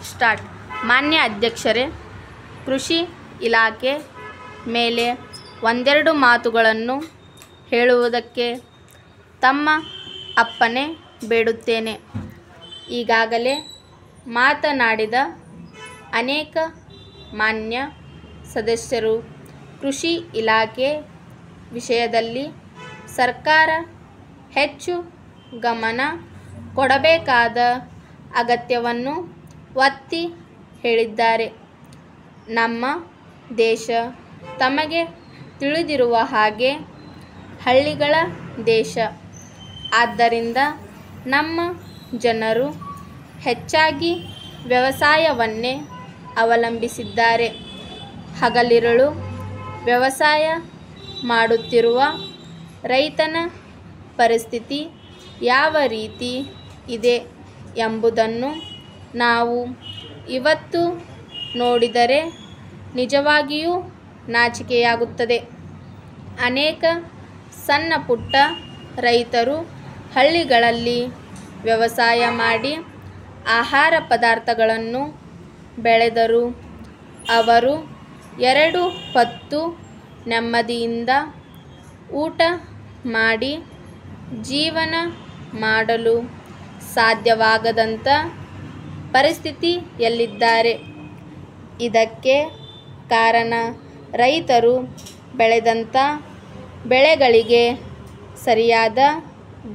Start. ಮಾನ್ಯ ಅಧ್ಯಕ್ಷರೇ, ಕೃಷಿ ಇಲಾಖೆ ಮೇಲೆ ಒಂದೆರಡು ಮಾತುಗಳನ್ನು ಹೇಳುವುದಕ್ಕೆ ತಮ್ಮ ಅಪ್ಪಣೆ ಬೇಡುತ್ತೇನೆ. ಈಗಾಗಲೇ ಮಾತನಾಡಿದ ಅನೇಕ ಮಾನ್ಯ ಸದಸ್ಯರು ಕೃಷಿ ಇಲಾಖೆ ವಿಷಯದಲ್ಲಿ ಸರ್ಕಾರ ಹೆಚ್ಚು ಗಮನ ಕೊಡಬೇಕಾದ ಅಗತ್ಯವನ್ನು ಒತ್ತಿ ಹೇಳಿದ್ದಾರೆ. ನಮ್ಮ ದೇಶ ತಮಗೆ ತಿಳಿದಿರುವ ಹಾಗೆ ಹಳ್ಳಿಗಳ ದೇಶ. ಆದ್ದರಿಂದ ನಮ್ಮ ಜನರು ಹೆಚ್ಚಾಗಿ ವ್ಯವಸಾಯವನ್ನೇ ಅವಲಂಬಿಸಿದ್ದಾರೆ. ಹಗಲಿರುಳು ವ್ಯವಸಾಯ ಮಾಡುತ್ತಿರುವ ರೈತನ ಪರಿಸ್ಥಿತಿ ಯಾವ ರೀತಿ ಇದೆ ಎಂಬುದನ್ನು ನಾವು ಇವತ್ತು ನೋಡಿದರೆ ನಿಜವಾಗಿಯೂ ನಾಚಿಕೆಯಾಗುತ್ತದೆ. ಅನೇಕ ಸಣ್ಣ ಪುಟ್ಟ ರೈತರು ಹಳ್ಳಿಗಳಲ್ಲಿ ವ್ಯವಸಾಯ ಮಾಡಿ ಆಹಾರ ಪದಾರ್ಥಗಳನ್ನು ಬೆಳೆದರು. ಅವರು 2 ಹೊತ್ತು ನೆಮ್ಮದಿಯಿಂದ ಊಟ ಮಾಡಿ ಜೀವನ ಮಾಡಲು ಸಾಧ್ಯವಾಗದಂಥ ಪರಿಸ್ಥಿತಿಯಲ್ಲಿದ್ದಾರೆ. ಇದಕ್ಕೆ ಕಾರಣ ರೈತರು ಬೆಳೆದಂಥ ಬೆಳೆಗಳಿಗೆ ಸರಿಯಾದ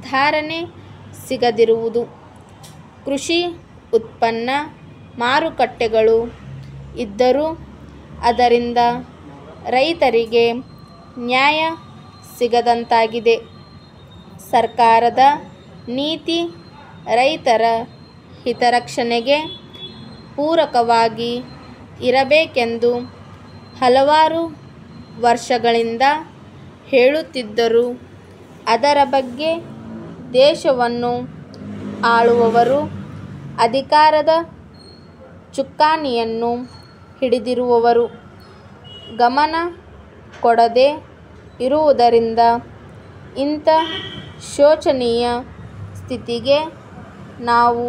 ಧಾರಣೆ ಸಿಗದಿರುವುದು. ಕೃಷಿ ಉತ್ಪನ್ನ ಮಾರುಕಟ್ಟೆಗಳು ಇದ್ದರೂ ಅದರಿಂದ ರೈತರಿಗೆ ನ್ಯಾಯ ಸಿಗದಂತಾಗಿದೆ. ಸರ್ಕಾರದ ನೀತಿ ರೈತರ ಹಿತರಕ್ಷಣೆಗೆ ಪೂರಕವಾಗಿ ಇರಬೇಕೆಂದು ಹಲವಾರು ವರ್ಷಗಳಿಂದ ಹೇಳುತ್ತಿದ್ದರೂ ಅದರ ಬಗ್ಗೆ ದೇಶವನ್ನು ಆಳುವವರು ಅಧಿಕಾರದ ಚುಕ್ಕಾಣಿಯನ್ನು ಹಿಡಿದಿರುವವರು ಗಮನ ಕೊಡದೆ ಇರುವುದರಿಂದ ಇಂಥ ಶೋಚನೀಯ ಸ್ಥಿತಿಗೆ ನಾವು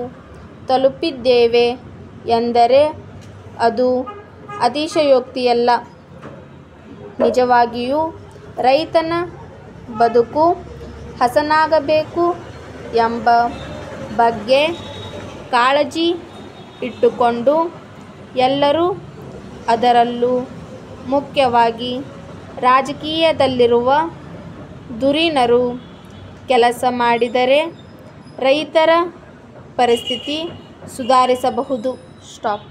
ತಲುಪಿದ್ದೇವೆ ಎಂದರೆ ಅದು ಅತಿಶಯೋಕ್ತಿಯಲ್ಲ. ನಿಜವಾಗಿಯೂ ರೈತನ ಬದುಕು ಹಸನಾಗಬೇಕು ಎಂಬ ಬಗ್ಗೆ ಕಾಳಜಿ ಇಟ್ಟುಕೊಂಡು ಎಲ್ಲರೂ, ಅದರಲ್ಲೂ ಮುಖ್ಯವಾಗಿ ರಾಜಕೀಯದಲ್ಲಿರುವ ಧುರೀಣರು ಕೆಲಸ ಮಾಡಿದರೆ ರೈತರ ಪರಿಸ್ಥಿತಿ ಸುಧಾರಿಸಬಹುದು. ಸ್ಟಾಪ್.